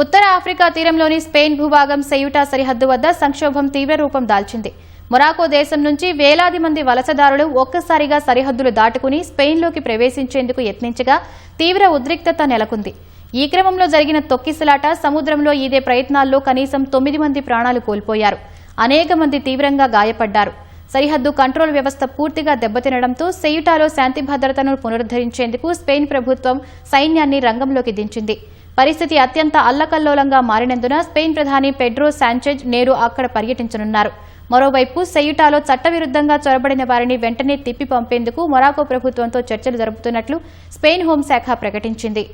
ఉత్తర Africa తీరంలోని Spain భూభాగం సెయూటా సరిహద్దు వద్ద సంక్షోభం తీవ్ర రూపం దాల్చింది. మొరాకో దేశం నుంచి వేలాది మంది వలసదారులు ఒక్కసారిగా సరిహద్దులు దాటుకుని స్పెయిన్లోకి ప్రవేశించేందుకు యత్నించగా తీవ్ర ఉద్రిక్తత నెలకొంది. ఈ క్రమంలో జరిగిన తొక్కిసలాట సముద్రంలో ఈదే ప్రయత్నాల్లో కనీసం 9 మంది ప్రాణాలు కోల్పోయారు. అనేక మంది తీవ్రంగా గాయపడ్డారు. సరిహద్దు కంట్రోల్ వ్యవస్థ పూర్తిగా దెబ్బతినడంతో సెయూటాలో శాంతి భద్రతను పునరుద్దరించేందుకు స్పెయిన్ ప్రభుత్వం సైన్యాన్ని రంగంలోకి దించింది. పరిస్థితి అత్యంత అల్లకల్లోలంగా మారినందున స్పెయిన్ ప్రధాని పెడ్రో సాంచెజ్ నేడు అక్కడ పర్యటించనున్నారు. మరోవైపు సెయూటాలో చట్టవిరుద్ధంగా చొరబడిన వారిని వెంటనే తిప్పి పంపేందుకు మొరాకో ప్రభుత్వంతో చర్చలు జరుపుతున్నట్లు స్పెయిన్ హోంశాఖ ప్రకటించింది.